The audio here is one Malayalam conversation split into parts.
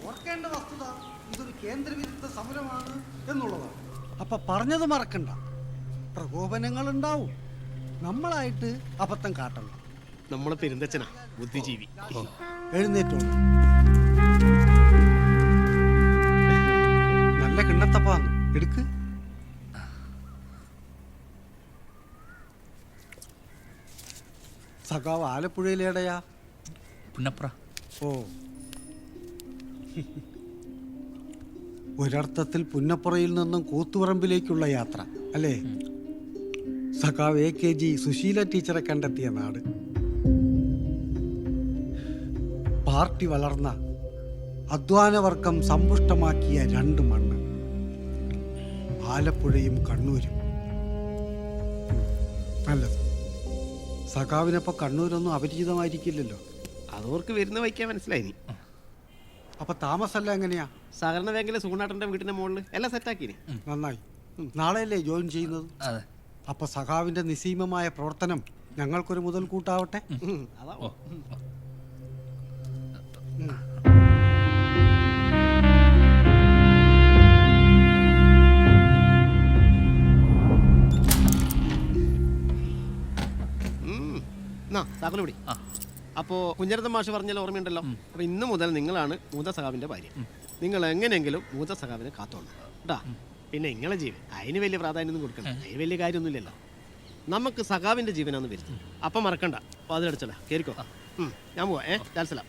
ഓർക്കേണ്ട വസ്തുത ഇതൊരു കേന്ദ്രവിരുദ്ധ സമരമാണ് എന്നുള്ളതാണ്. അപ്പൊ പറഞ്ഞത് മറക്കണ്ട, പ്രകോപനങ്ങൾ ഉണ്ടാവും. നമ്മളായിട്ട് അബദ്ധം കാട്ടണം. നമ്മളെ പെരുന്തച്ഛനാ ബുദ്ധിജീവി. എഴുന്നേറ്റോളൂ. നല്ല കിണ്ണത്തപ്പാന്ന് എടുക്ക്. സഖാവ് ആലപ്പുഴയിലേടയാ? പുന്നപ്ര. ഓ, ഒരർത്ഥത്തിൽ പുന്നപ്പുറയിൽ നിന്നും കൂത്തുപറമ്പിലേക്കുള്ള യാത്ര അല്ലേ? സഖാവ് AKG സുശീല ടീച്ചറെ കണ്ടെത്തിയ നാട്. പാർട്ടി വളർന്ന അധ്വാനവർഗം സമ്പുഷ്ടമാക്കിയ രണ്ട് മണ്ണ്, ആലപ്പുഴയും കണ്ണൂരും. നല്ലത്. സഖാവിനപ്പോ കണ്ണൂരൊന്നും അപരിചിതമായിരിക്കില്ലല്ലോ. അതോർക്ക് വരുന്ന വയ്ക്കാൻ മനസ്സിലായി. അപ്പൊ താമസമല്ല എങ്ങനെയാ? സഹകരണ ബാങ്കിലെ സുഗുണാട്ടന്റെ വീടിന്റെ മുകളിൽ എല്ലാം സെറ്റാക്കി. നന്നായി. നാളെയല്ലേ ജോയിൻ ചെയ്യുന്നത്? അപ്പൊ സഖാവിന്റെ നിസ്സീമമായ പ്രവർത്തനം ഞങ്ങൾക്കൊരു മുതൽക്കൂട്ടാവട്ടെ. താക്കോല്. അപ്പോൾ കുഞ്ഞരത്തൻ മാഷ് പറഞ്ഞാൽ ഓർമ്മയുണ്ടല്ലോ. അപ്പോൾ ഇന്ന് മുതൽ നിങ്ങളാണ് മൂത്ത സഖാവിൻ്റെ ഭാര്യ. നിങ്ങൾ എങ്ങനെയെങ്കിലും മൂത്ത സഖാവിനെ കാത്തോണം കേട്ടാ. പിന്നെ നിങ്ങളെ ജീവൻ അതിന് വലിയ പ്രാധാന്യം കൊടുക്കണം. അതിന് വലിയ കാര്യമൊന്നുമില്ലല്ലോ. നമുക്ക് സഖാവിൻ്റെ ജീവനാന്ന് വരുന്നത്. അപ്പം മറക്കണ്ട. അപ്പോൾ അതിലടിച്ചല്ല കയറിക്കോ. ഞാൻ പോവാ. ലാൽസലാം.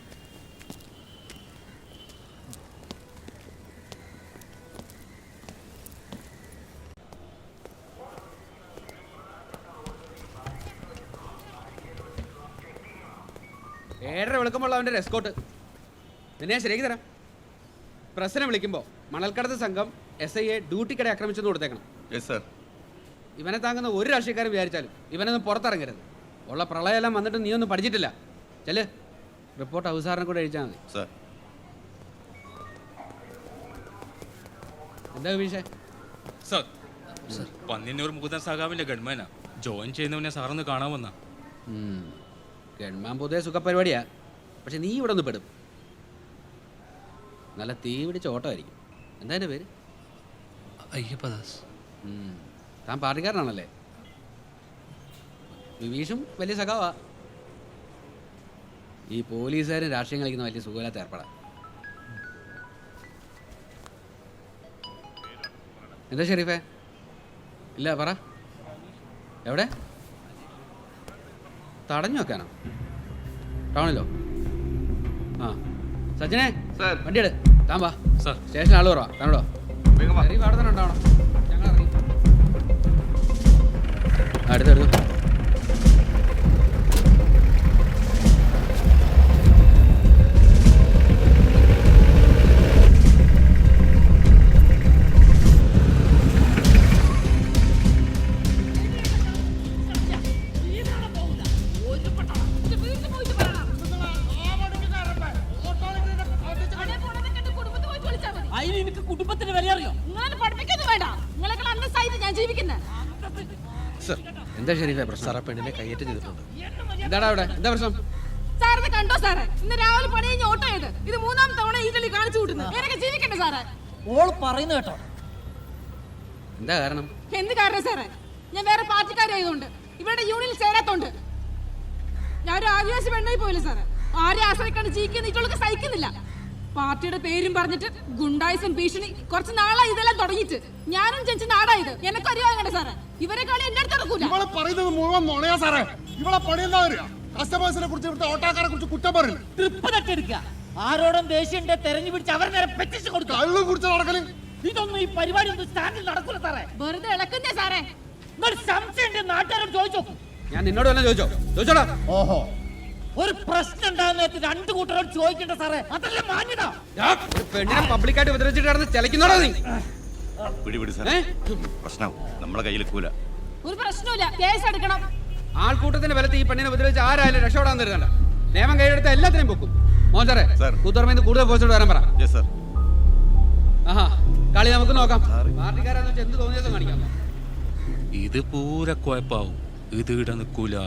ഏഴര വിളിക്കുമ്പോൾ അവൻ്റെ എസ്കോട്ട് നിന്നെ ഞാൻ ശരിയാക്കി തരാം. പ്രസിനെ വിളിക്കുമ്പോൾ മണൽക്കടത്ത് സംഘം SIയെ ഡ്യൂട്ടിക്കിടെ ആക്രമിച്ചെന്ന് കൊടുത്തേക്കണം. ഇവനെ താങ്ങുന്ന ഒരു രാഷ്ട്രീയക്കാരും വിചാരിച്ചാലും ഇവനൊന്നും പുറത്തിറങ്ങരുത്. ഉള്ള പ്രളയമെല്ലാം വന്നിട്ട് നീ ഒന്നും പഠിച്ചിട്ടില്ല. ചെല്, റിപ്പോർട്ട് ഹൗസാറിനെ കൂടെ എഴുതിച്ചാൽ മതി. എന്താ വിഷയം? സർ, പന്നിന്നൂർ മുകുന്ദൻ സഖാവിന്റെ ഗൺമാനാ. ജോയിൻ ചെയ്യുന്നവനെ സാറൊന്ന് കാണാൻ വന്ന. ഗൺമാൻ പൊതുവെ സുഖപരിപാടിയാ. പക്ഷെ നീ ഇവിടെ ഒന്ന് പെടും. നല്ല തീ പിടിച്ച ഓട്ടമായിരിക്കും. എന്താ എൻ്റെ പേര്? അയ്യപ്പദാസ്. താൻ പാർട്ടിക്കാരനാണല്ലേ? വിവീഷും വലിയ സഖാവാ. ഈ പോലീസുകാരും രാഷ്ട്രീയം കളിക്കുന്ന വലിയ സുഖമില്ലാത്ത ഏർപ്പെടാ. എന്താ ഷെരീഫേ? ഇല്ല, പറ. എവിടെ? തടഞ്ഞു വെക്കാനോ? ടൗണിലോ? ആ, സജ്ജനെ വണ്ടി എടു. താൻ വാ. സ്റ്റേഷൻ ആള് കുറവാ. താനോടോ അവിടെ തന്നെ ഉണ്ടാവണം. ഞങ്ങൾ ഇറങ്ങി. അടുത്തെടുത്തു. കുടുംബത്തിന് വില അറിയോ? എന്താ ഷെരീഫേ പ്രശ്നം? പെണ്ണിനെ കയ്യേറ്റം ചെയ്തിട്ടുണ്ട്. എന്താടാ അവിടെ? എന്താ പ്രശ്നം? സാറിന് കണ്ടോ സാറേ? ഇന്ന് രാവിലെ പണി കഴിഞ്ഞ് ഓട്ടോ ചെയ്ത് ഇത് 3-ാം തവണ ഈ കളി കാണിച്ചു കൂട്ടുന്നു. എനിക്ക് ജീവിക്കണ്ടേ സാറേ? ഓൾ പറയുന്ന കേട്ടോ. എന്താ കാരണം? എന്ത് കാരണം സാറേ? ഞാൻ വേറെ പാർട്ടിക്കാരായതുകൊണ്ട്, ഇവരുടെ യൂണിയനിൽ ചേരാത്തോണ്ട്. ഞാൻ ഒരു ആദിവാസി പെണ്ണായി പോയില്ല സാറേ. ആരെ ആശ്രയിക്കാണ്ട് ജീവിക്കുന്ന ഇവൾക്ക് സഹിക്കുന്നില്ല. പാർട്ടിയുടെ പേരും പറഞ്ഞിട്ട് ഗുണ്ടായിസം ഭീഷണി കുറച്ച് നാളായി ഇതെല്ലാം തുടങ്ങിയിട്ട്. ഞാനും ജനിച്ച നാടായത്. എനക്ക് അറിയാതെ സാറേ. ഇവരെ കളി എന്റെ അടുത്ത് നടക്കൂല. ഇവളെ പറയുന്നത് മുഴുവൻ നുണയാ സാറേ. ഇവളെ പണി എന്താ അറിയാം? കസ്റ്റമേഴ്സിനെ കുറിച്ച്, ഇവിടുത്തെ ഓട്ടോക്കാരെ കുറിച്ച് കുറ്റം പറയില്ല. ട്രിപ്പ് തട്ടെടുക്കുക. ആരോടും ദേഷ്യം തെരഞ്ഞു പിടിച്ച് അവരെ നേരെ പെറ്റിച്ച് കൊടുക്കുക. കള്ളു കുടിച്ച് നടക്കല്. ഇതൊന്നും ഈ പരിപാടി ഒന്നും സ്റ്റാൻഡിൽ നടക്കൂല സാറേ. വെറുതെ ഇളക്കുന്നേ സാറേ. സംശയം നാട്ടുകാരോട് ചോദിച്ചോ. ഞാൻ നിന്നോട് വല്ല ചോദിച്ചോടാ. ഓഹോ, ഒരു പ്രശ്നം ഉണ്ടാകുന്ന രണ്ടു കൂട്ടരോട് ചോദിക്കണ്ട സാറേ. അതല്ല മാന്യത. പെണ്ണിനെ പബ്ലിക്കായിട്ട് ഉപദ്രവിച്ചിട്ട് കിടന്ന് ചലക്കുന്നോടാ നീ. പ്രശ്നം നമ്മളെ കയ്യിൽ കൂല. ഒരു പ്രശ്നമില്ല, കേസ് എടുക്കണം. ആൾക്കൂട്ടത്തിന്റെ ബലത്തിൽ ഈ പെണ്ണിനെ ഉപദ്രവിച്ച് ആരായാലും രക്ഷപ്പെടാൻ തരുന്നല്ല. നിയമം കൈയെടുത്ത എല്ലാത്തിനും പൊക്കും. മോൻ സാറേ, കൂത്തുപറമ്പിൽ കൂടുതൽ പോസ്റ്റോട് വരാൻ പറ. ആഹാ, കളി നമുക്ക് നോക്കാം. പാർട്ടിക്കാരാന്ന് വെച്ചാൽ എന്ത് തോന്നിയ ദിവസം കാണിക്കാം. ഇത് പൂര കുഴപ്പാവും. ഇത് ഇട നിൽക്കൂല.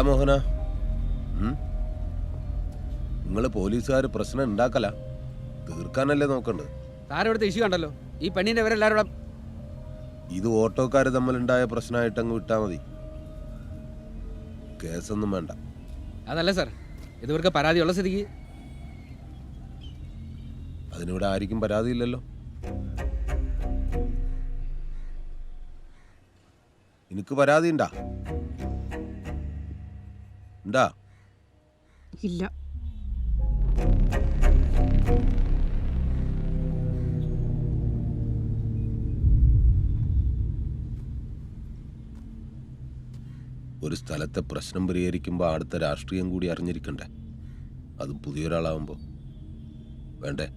എന്താ മോഹന, നിങ്ങൾ പോലീസുകാർ പ്രശ്നം ഉണ്ടാക്കല, തീർക്കാനല്ലേ നോക്കണ്ടത്. സാറിവിടുത്തെ ഇഷ്യൂ കണ്ടല്ലോ, ഈ പെണ്ണിന്റെ പേരെല്ലാവരും ഇത് ഓട്ടോക്കാർ തമ്മിലുണ്ടായ പ്രശ്നമായിട്ട് അങ്ങ് വിട്ടാ മതി, കേസൊന്നും വേണ്ട. അതല്ല സാർ, ഇതുവർക്ക് പരാതിയുള്ള സ്ഥിതിക്ക് അതിനിവിടെ ആർക്കും പരാതിയില്ലല്ലോ. എനിക്ക് പരാതി ഉണ്ടാ? ഇല്ല. ഒരു സ്ഥലത്തെ പ്രശ്നം പരിഹരിക്കുമ്പോൾ അടുത്ത രാഷ്ട്രീയം കൂടി അറിഞ്ഞിരിക്കണ്ടേ, അതും പുതിയൊരാളാവുമ്പോൾ വേണ്ടേ?